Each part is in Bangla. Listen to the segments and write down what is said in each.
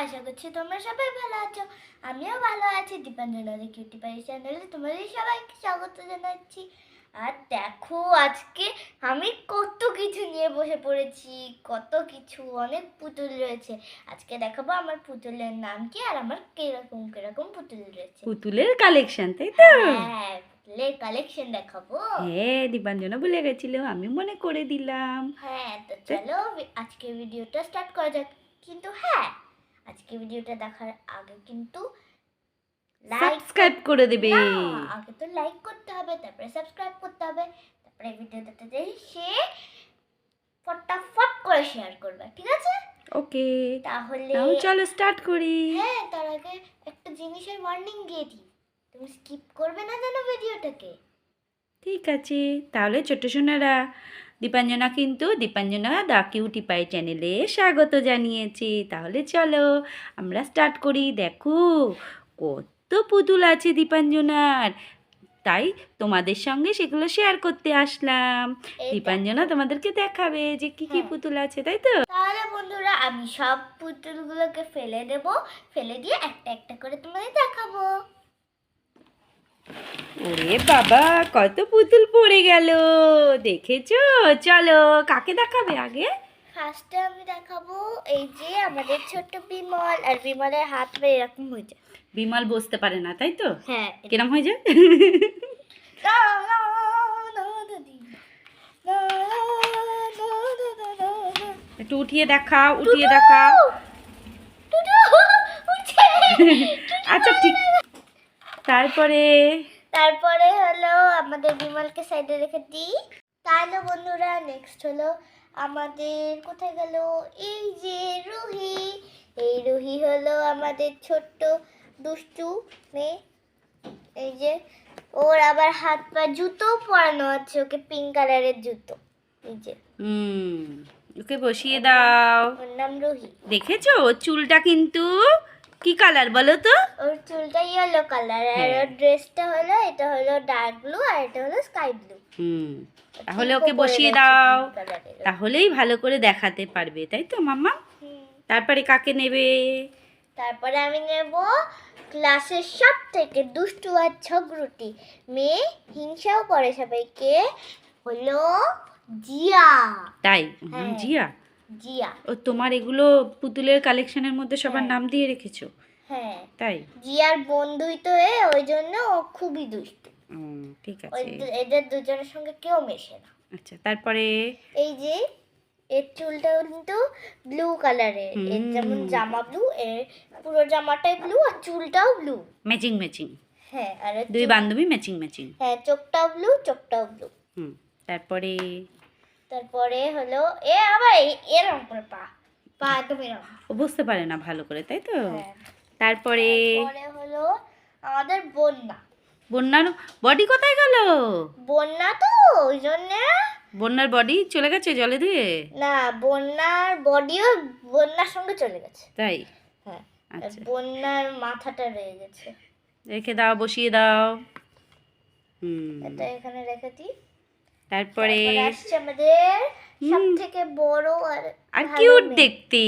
আশা করছি তোমরা সবাই ভালো আছো। আমিও ভালো আছি। দীপাঞ্জলি কিউটি পাই চ্যানেলে তোমাদের সবাইকে স্বাগত জানাচ্ছি। আর দেখো আজকে আমি কত কিছু নিয়ে বসে পড়েছি, কত কিছু, অনেক পুতুল রয়েছে। আজকে দেখাবো আমার পুতুলের নাম কি আর আমার কিরকম কিরকম পুতুল রয়েছে। পুতুলের কালেকশন, তাই তো? হ্যাঁ, পুতুলের কালেকশন দেখাবো। হ্যাঁ, দীপাঞ্জনা ভুলে গেছিল, আমি মনে করে দিলাম। হ্যাঁ, তো চলো আজকে ভিডিওটা স্টার্ট করা যাক। কিন্তু হ্যাঁ, আজকে ভিডিওটা দেখার আগে কিন্তু সাবস্ক্রাইব করে দেবে। আগে তো লাইক করতে হবে, তারপরে সাবস্ক্রাইব করতে হবে, তারপরে ভিডিওটাতে এসে ফটাফট করে শেয়ার করবে, ঠিক আছে? ওকে, তাহলে চলো স্টার্ট করি। হ্যাঁ, তার আগে একটা জিনিসের ওয়ার্নিং দিয়ে দিই, তুমি স্কিপ করবে না যেন ভিডিওটাকে। ঠিক আছে, তাহলে ছোট্ট সোনারা, দীপাঞ্জনা কিন্তু দীপাঞ্জনা দা কিউটি পাই চ্যানেলে স্বাগত জানিয়েছে। তাহলে চলো আমরা স্টার্ট করি। দেখো কত পুতুল আছে দীপাঞ্জনার, তাই তোমাদের সঙ্গে সেগুলো শেয়ার করতে আসলাম। এই দীপাঞ্জনা তোমাদেরকে দেখাবে যে কি কি হ্যাঁ। পুতুল আছে, তাই তো? তাহলে বন্ধুরা আমি সব পুতুলগুলোকে ফেলে দেব, ফেলে দিয়ে একটা একটা করে তোমাদের দেখাবো। ওরে বাবা, কত পুতুল পড়ে গেল, দেখেছো? চলো কাকে দেখাবে আগে? ফার্স্টে আমি দেখাবো এই যে আমাদের ছোট্ট বিমল, আর বিমলের হাত পা এরকম হয়ে যায়। বিমল বসতে পারে না, তাই তো? হ্যাঁ, কিরম হয়ে যায়? একটু উঠিয়ে দেখাও, উঠিয়ে দেখাও। আচ্ছা ঠিক, তারপরে তারপরে হলো আমাদের বিমলকে সাইডে রেখে দিই। তাহলে বন্ধুরা নেক্সট হলো আমাদের কোথায় গেল, এই যে রুহি। এই রুহি হলো আমাদের ছোট্ট দুষ্টু মেয়ে। এই যে ওর আবার হাত পা জুতো পরানো আছে, ওকে পিঙ্ক কালারের জুতো। এই যে ওকে বসিয়ে দাও। ওর নাম রুহি। দেখেছো ওর চুলটা কিন্তু কি কালার বলো তো? ওর চুলটা ইয়েলো কালার, আর হ্যাঁ। ওর ড্রেসটা হলো, এটা হলো ডার্ক ব্লু আর এটা হলো স্কাই ব্লু। তাহলে ওকে বসিয়ে দাও, তাহলেই ভালো করে দেখাতে পারবে, তাই তো মাম্মা? তারপরে কাকে নেবে? তারপরে আমি নেব ক্লাসের সব থেকে দুষ্টু আর ঝগড়ুটি মেয়ে, হিংসাও করে সবাইকে, হলো জিয়া। তাই? হ্যাঁ। জিয়া। জিয়া। ও তোমার এগুলো পুতুলের কালেকশনের মধ্যে সবার হ্যাঁ। নাম দিয়ে রেখেছো? হ্যাঁ, তাই? জিয়ার বন্ধুই তো ওই জন্য ও খুবই দুষ্টু। ঠিক আছে। এদের দুজনের সঙ্গে কেউ মেশে না। আচ্ছা, তারপরে এই যে এর চুলটা কিন্তু ব্লু কালারের, এর যেমন জামা ব্লু, এর পুরো জামাটাই ব্লু আর চুলটাও ব্লু। Matching matching. হ্যাঁ, আর দুই বান্ধবী ম্যাচিং ম্যাচিং। হ্যাঁ, চোখটাও ব্লু, চোখটাও ব্লু। তারপরে তারপরে হলো আবার এরকম করে পা পা একদম এরকম। ও বুঝতে পারে না ভালো করে, তাই তো? হ্যাঁ। তারপরে হলো আমাদের বন্যা। বন্যার বডি কোথায় গেল? বন্যা তো ওই জন্য। বন্যার বডি চলে গেছে জলে ধুয়ে? না, বন্যার বডিও বন্যার সঙ্গে চলে গেছে। তাই? হ্যাঁ, আচ্ছা, বন্যার মাথাটা রয়ে গেছে। রেখে দাও, বসিয়ে দাও। এটা এখানে রেখে দিই। তারপরে আসছে আমাদের সব থেকে বড় আর কিউট দেখতে,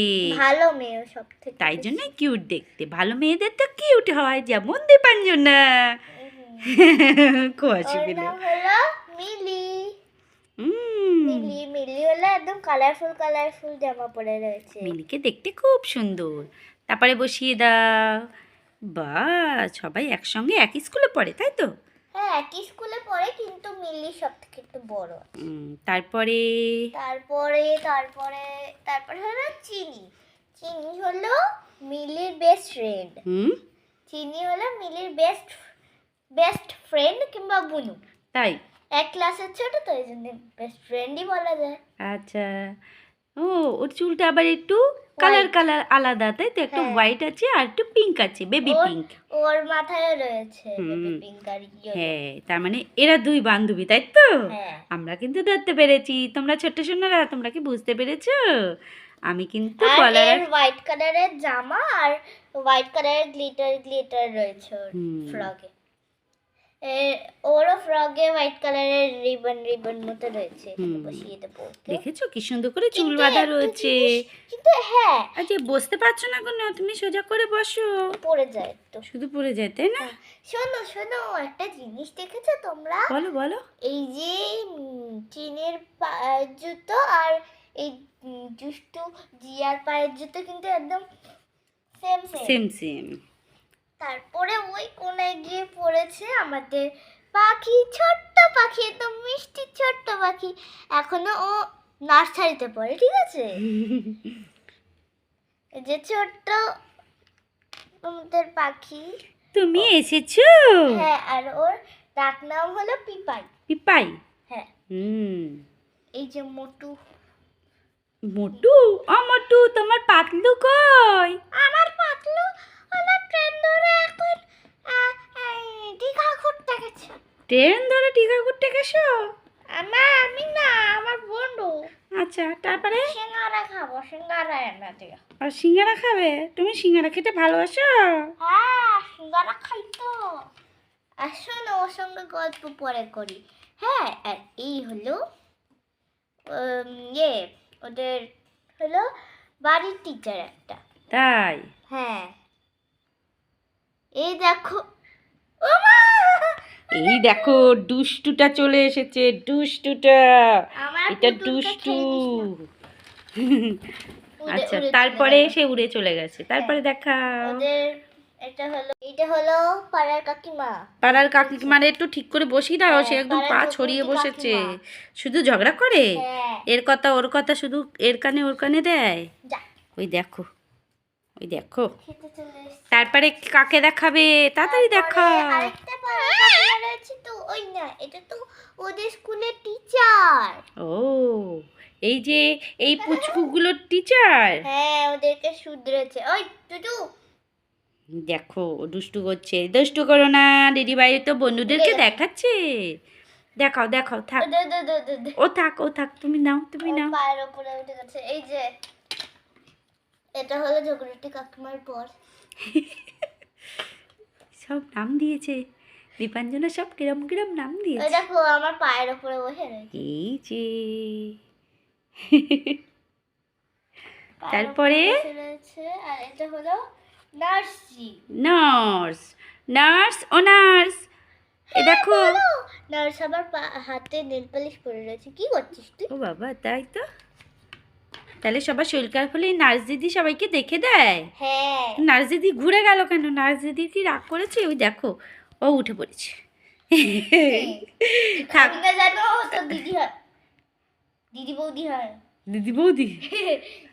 ভালো মেয়ে সব থেকে, তাই জন্যই কিউট দেখতে। ভালো মেয়েদের তো কিউট হয়, যেমন দীপাঞ্জনা। খুশি ওর পেলে। নাম হলো মিলি। মিলি মিলি হলো একদম কালারফুল কালারফুল জামা পরে রয়েছে। মিলিকে দেখতে খুব সুন্দর। তারপরে বসিয়ে দাও। বাহ, সবাই একসঙ্গে একই স্কুলে পড়ে, তাই তো? হ্যাঁ, একই স্কুলে পড়ে, কিন্তু মিলি সব থেকে একটু বড়। তারপরে তারপরে তারপরে তারপরে হলো চিনি। চিনি হলো মিলির বেস্ট ফ্রেন্ড। চিনি হলো মিলির বেস্ট ফ্রেন্ড কিংবা বুনু। তাই? এক ক্লাসের ছোট তো এই জন্য বেস্ট ফ্রেন্ডই বলা যায়। আচ্ছা, ও ওর চুলটা আবার একটু কালার কালার আলাদা, তাই তো? একটু হোয়াইট আছে আর একটু পিঙ্ক আছে, বেবি পিঙ্ক। ওর মাথায় রয়েছে বেবি পিঙ্ক আর ইয়েলো। হ্যাঁ, তার মানে এরা দুই বান্ধবী, তাই তো? হ্যাঁ। আমরা কিন্তু ধরতে পেরেছি। তোমরা ছোট্ট সোনারা, তোমরা কি বুঝতে পেরেছো? আমি কিন্তু আর হোয়াইট কালারের জামা আর হোয়াইট কালারের গ্লিটার রয়েছে ওর ফ্রকে। ওরও ফ্রগে হোয়াইট কালারের রিবন মতো রয়েছে, হুম। বসিয়ে দেবো ওকে। দেখেছো কি সুন্দর করে চুল কিন্তু বাঁধা একটা রয়েছে। জিনিস- কিন্তু হ্যাঁ আচ্ছা বসতে পারছো না কেন? তুমি সোজা করে বসো। পড়ে যায় তো। শুধু পড়ে যায় তাই না? শোনো শোনো, একটা জিনিস দেখেছো তোমরা? বলো বলো। এই যে চীনের জুতো আর এই দুষ্টু জিয়ার পায়ের জুতো কিন্তু একদম সেম সেম। Same same. তারপরে ওই কোনায় গিয়ে পড়েছে আমাদের পাখি, ছোট্ট পাখি, একদম মিষ্টি ছোট্ট পাখি। এখনো ও নার্সারিতে পড়ে, ঠিক আছে? এই যে ছোট্ট আমাদের পাখি। তুমি এসেছো? হ্যাঁ, আর ওর ডাক নাম হলো পিপাই। পিপাই। হ্যাঁ, এই যে মোটু। মোটু, ও মোটু তোমার পাতলু কই? আমার পাতলু হলো ট্রেন ধরে এখন দীঘা ঘুরতে গেছে। ট্রেন ধরে টিকা করতে গেছো? আমি না, আমার বন্ধু। আচ্ছা তারপরে? সিঙ্গারা খাবো, সিঙ্গারা এনে দিও। আর সিঙ্গারা খাবে? তুমি সিঙ্গারা খেতে ভালোবাসো? হ্যাঁ, সিঙ্গারা খাই তো। আর শোনো, ওর সঙ্গে গল্প পরে করি। হ্যাঁ, আর এই হলো ইয়ে ওদের হলো বাড়ির টিচার একটা। তাই? হ্যাঁ, এই দেখো। ওমা! এই দেখো দুষ্টুটা চলে এসেছে, দুষ্টুটা। আমার এটা পুতুলকে দুষ্টু। খেয়ে দিস না। আচ্ছা উড়ে তারপরে চলে গেল। সে উড়ে চলে গেছে, তারপরে দেখাও। ওদের এটা হলো পাড়ার কাকিমা। পাড়ার কাকিমারে একটু ঠিক করে বসিয়ে দাও, হ্যাঁ, সে একদম পা পাড়ার ছড়িয়ে ঝগড়ুটে বসেছে। কাকিমা। শুধু ঝগড়া করে, হ্যাঁ, এর কথা ওর কথা শুধু এর কানে ওর কানে দেয়। যা ওই দেখো, ওই দেখো। খেতে চলে এসেছে। তারপরে কাকে দেখাবে? তাড়াতাড়ি তারপরে দেখাও। আরেকটা পাড়ার কাকিমা রয়েছে তো, ওই না, এটা তো ওদের স্কুলের টিচার। ও, এই যে এই পুচকুগুলোর টিচার। হ্যাঁ, ওদেরকে শুধরেছে। ওই টুটু, দেখো ও দুষ্টু করছে। দুষ্টু করো না, দিদিভাই তো বন্ধুদেরকে দেখাচ্ছে। দেখাও দেখাও, থাক। দে দে দে দে দে। ও থাক, ও থাক, তুমি নাও, তুমি ওর নাও। পায়ের উপরে উঠে গেছে। এই যে এটা হলো ঝগড়াটি কাকিমার পর। সব নাম দিয়েছে দীপাঞ্জনা, সব কিরম কিরম নাম ওই দিয়েছে। দেখো আমার পায়ের উপরে বসে রয়েছে। এই যে পায়ের তারপরে উপরে বসে রয়েছে। আর এটা হলো নার্সি। নার্স, নার্স ও নার্স। এ দেখো। নার্স আবার হাতে নেল পালিশ পরে রয়েছে। কি করছিস তুই? ও বাবা, তাই তো। তাহলে সবার শরীর খারাপ হলে নার্স দিদি সবাইকে দেখে দেয়। হ্যাঁ, নার্স দিদি ঘুরে গেল কেন? নার্স দিদি কি রাগ করেছে? ওই দেখো, ও উঠে পড়েছে। থাক। খাবি না জানো, তো দিদি হয়, দিদি বৌদি হয়। দিদি বৌদি।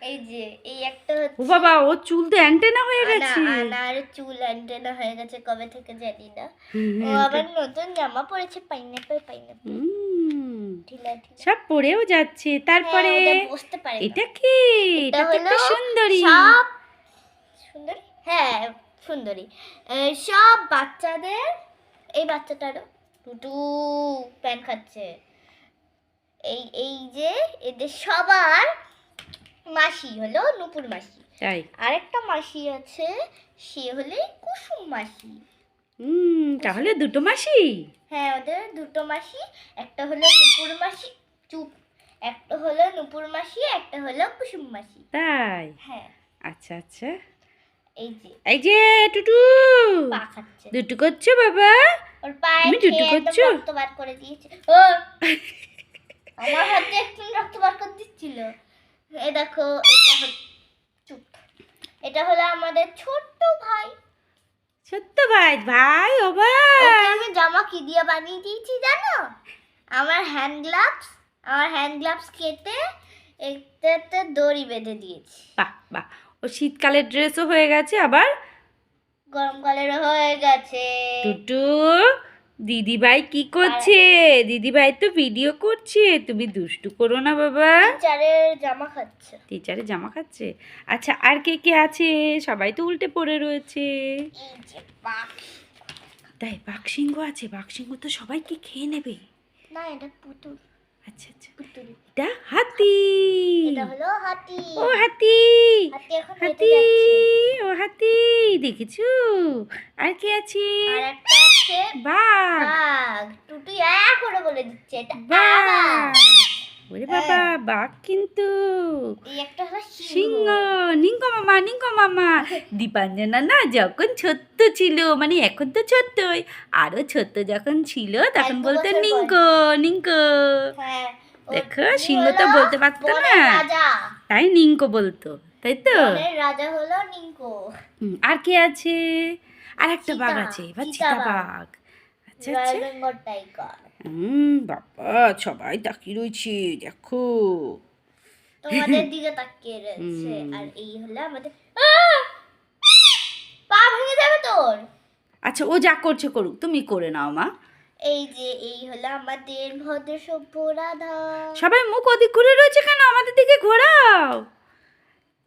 এই যে এই একটা ও হচ্ছে বাবা, ও চুল তো অ্যান্টেনা হয়ে গেছে। আনার চুল অ্যান্টেনা হয়ে গেছে কবে থেকে জানি না। ও আবার নতুন জামা পরেছে, পাইনাপল পাইনাপল, হুম, ঢিলা ঢিলা। সব পরেও যাচ্ছে। তারপরে হ্যাঁ, ওদের বসতে পারে না। এটা কি? এটা এটা তো একটা হলো সুন্দরী। সব সুন্দরী, হ্যাঁ সুন্দরী। সব বাচ্চাদের, এই বাচ্চাটারও টুটু প্যান খাচ্ছে। এই যে এদের সবার মাসি হলো নুপুর মাসি। তাই? আরেকটা মাসি আছে, সে হলে কুসুম মাসি। তাহলে দুটো মাসি। হ্যাঁ, ওদের দুটো মাসি। একটা হলো নুপুর মাসি, চুপ, একটা হলো নুপুর মাসি, একটা হলো কুসুম মাসি। তাই? হ্যাঁ, আচ্ছা আচ্ছা। এই যে টুটু পা খাচ্ছে। দুটু করছো বাবা? ওর পায়ে তুমি দুটো খেয়ে একদম করছো? রক্ত বার করে দিয়েছে। ও আমার হাতে একটু রক্ত বার করে দিচ্ছিল। এই দেখো, চুপ, এটা হলো আমাদের ছোট্ট ভাই। সত্য ভাই? ভাই ও ওকে ভাই। আমি জামা কি দিয়ে বানিয়ে দিয়েছি জানো? আমার হ্যান্ড গ্লাভস কেটে একটাতে দড়ি বেঁধে দিয়েছি। বাহ বাহ, ও শীতকালের ড্রেসও হয়ে গেছে, আবার গরমকালেরও হয়ে গেছে। টুটু দিদিভাই কি করছে? দিদিভাই তো ভিডিও করছে, তুমি দুষ্টু করো না বাবা। টিচারের জামা খাচ্ছে। টিচারে জামা খাচ্ছে। আচ্ছা আর কে কে আছে? সবাই তো উল্টে পড়ে রয়েছে। এই যে পাখি। তাই? বাঘসিংহ আছে? বাঘসিংহ তো সবাইকে খেয়ে নেবে। না, এটা পুতুল। আচ্ছা আচ্ছা, পুতুল। এটা হাতি। এটা হলো হাতি। ও হাতি, হাতি এখন হেঁটে হাতি, যাচ্ছে। ও হাতি। দেখেছো? আর কে আছে? আর একটা হচ্ছে বাঘ বাঘ। টুটু করে বলে দিচ্ছে এটা বাঘ বাঘ। ওরে বাবা বাঘ কিন্তু এই একটা হলো সিংহ নিঙ্কো মামা দীপাঞ্জনা না যখন ছোট্ট ছিল মানে এখন তো ছোট্টই আরো ছোট্ট যখন ছিল তখন 1-2 বলতো বছর নিঙ্কো নিঙ্কো হ্যাঁ, ও দেখো তিনি সিংহ তো হলো বলতে পারতো না বনের রাজা। তাই নিঙ্কো বলতো তাই তো বনের রাজা হলো নিঙ্কো। আর কে আছে আর একটা বাঘ চিতা, আছে এবার চিতা চিতা বাঘ। বাঘ আচ্ছা রয়্যাল আচ্ছা বেঙ্গল টাইগার। বাবা সবাই তাকিয়ে রয়েছে দেখো তোমাদের দিকে তাকিয়ে রয়েছে। হুম। আর এই হলো আমাদের আহ! পা ভেঙে যাবে তোর। আচ্ছা ও যা করছে করুক তুমি করে নাও মা এই যে এই হলো আমাদের ভদ্র সভ্য রাধা। সবাই মুখ ওদিক ঘুরে রয়েছে কেন আমাদের দিকে ঘোরাও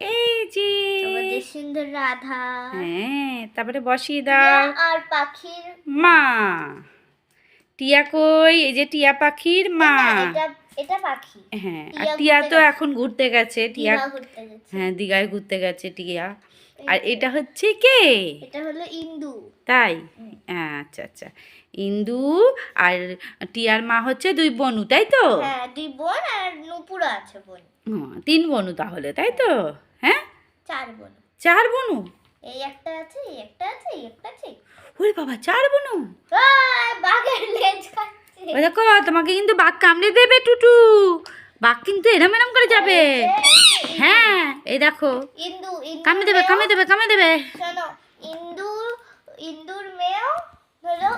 এই যে আমাদের সুন্দর রাধা। হ্যাঁ তারপরে বসিয়ে দাও আর পাখির মা টিয়া কই এই যে টিয়া পাখির মা না, এটা এটা পাখি। হ্যাঁ আর টিয়া টিয়া ঘুরতে তো গেছে। এখন ঘুরতে গেছে টিয়া দীঘা ঘুরতে গেছে। হ্যাঁ দীঘায় ঘুরতে গেছে টিয়া এই আর যে, এটা হচ্ছে কে এটা হলো ইন্দু। তাই হ্যাঁ আচ্ছা আচ্ছা ইন্দু আর টিয়ার মা হচ্ছে দুই বনু তাই তো হ্যাঁ, দুই বোন আর নুপুরা আছে বোন। তিন বনু তাহলে তাই তো হ্যাঁ 4 বোন। 4 বনু এই একটা আছে, এই একটা আছে, এই একটা আছে। ওরে বাবা 4 বনু বাঘের লেজ খাচ্ছে। ওই দেখো তোমাকে কিন্তু বাঘ কামড়ে দেবে টুটু বাঘ কিন্তু এরম এরম করে যাবে হ্যাঁ এই দেখো ইন্দু ইন্দু কামড়ে দেবে কামড়ে দেবে কামড়ে দেবে শোনো, ইন্দুর মেয়েও হলো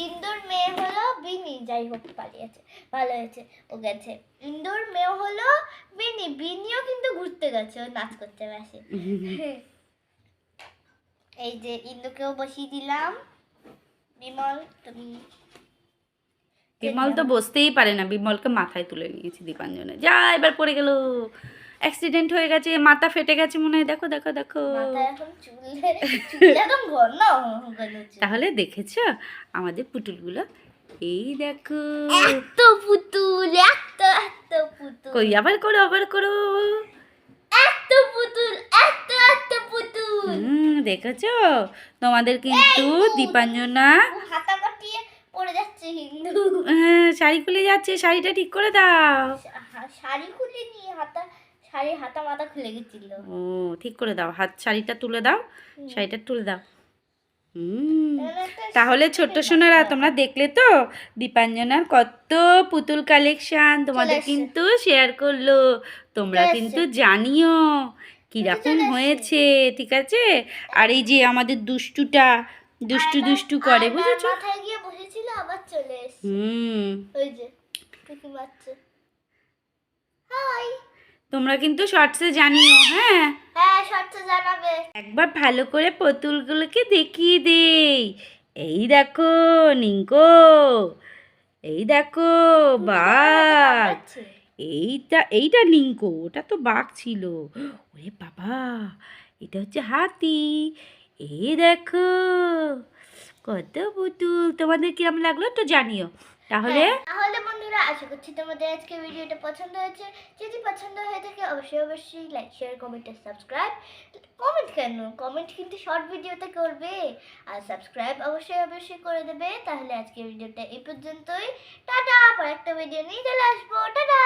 ইন্দুর মেয়ে হলো বিনি। যাই হোক পালিয়েছে, ভালো হয়েছে ও গেছে। ইন্দুর মেয়ে হলো বিনি। বিনিও কিন্তু ঘুরতে গেছে, ও নাচ করতে গেছে। এই যে ইন্দুকেও বসিয়ে দিলাম। বিমল তুমি বিমল তো বসতেই পারে না বিমলকে মাথায় তুলে নিয়েছি দীপাঞ্জনে যা এবার পড়ে গেল অ্যাক্সিডেন্ট হয়ে গেছে মাথা ফেটে গেছে মনে হয় দেখো দেখো দেখো মাথায় এখন চুল একদম ঘন হয়ে গেছে। তাহলে দেখেছো আমাদের পুতুলগুলো এই দেখো এত পুতুল, এত এত পুতুল, কই আবার করো এত পুতুল, এত এত পুতুল। দেখেছো তোমাদের কিন্তু দীপাঞ্জনা ও হাতা কাটিয়ে পড়ে যাচ্ছে হিন্দু। শাড়ি খুলে যাচ্ছে শাড়িটা ঠিক করে দাও শাড়ি খুলে নিয়ে শাড়ির হাতা মাথা খুলে গেছিল। ও ঠিক করে দাও হাত শাড়িটা তুলে দাও শাড়িটা তুলে দাও তাহলে ছোট্ট সোনারা তোমরা দেখলে তো দীপাঞ্জনার কত পুতুল কালেকশন তোমাদের এসছে। কিন্তু শেয়ার করলো তোমরা চলে কিন্তু এসছে। জানিও কিরকম চলে এসছে। হয়েছে ঠিক আছে আর এই যে আমাদের দুষ্টুটা দুষ্টু করে বুঝেছো মাথায় গিয়ে বসেছিল আবার চলে এসেছে। ওই যে টুকি মারছে। হাই। তোমরা কিন্তু শর্টসে জানিও হ্যাঁ হ্যাঁ, শর্টে জানাবে। একবার ভালো করে পুতুলগুলোকে দেখিয়ে দেই এই দেখো নিঙ্কো এই দেখো বাঘ এইটা নিঙ্কো ওটা তো বাঘ ছিল ওরে বাবা এটা হচ্ছে হাতি এই দেখো কত পুতুল তোমাদের কিরম লাগলো তো জানিও তাহলে তাহলে বন্ধুরা আশা করছি তোমাদের আজকে ভিডিওটা পছন্দ হয়েছে। যদি পছন্দ হয়ে থাকে অবশ্যই লাইক শেয়ার কমেন্ট আর সাবস্ক্রাইব। কমেন্ট কেন, কমেন্ট কিন্তু শর্ট ভিডিওতে করবে। আর সাবস্ক্রাইব অবশ্যই করে দেবে। তাহলে আজকের ভিডিওটা এই পর্যন্তই। টাটা, আবার একটা ভিডিও নিয়ে চলে আসবো। টাটা।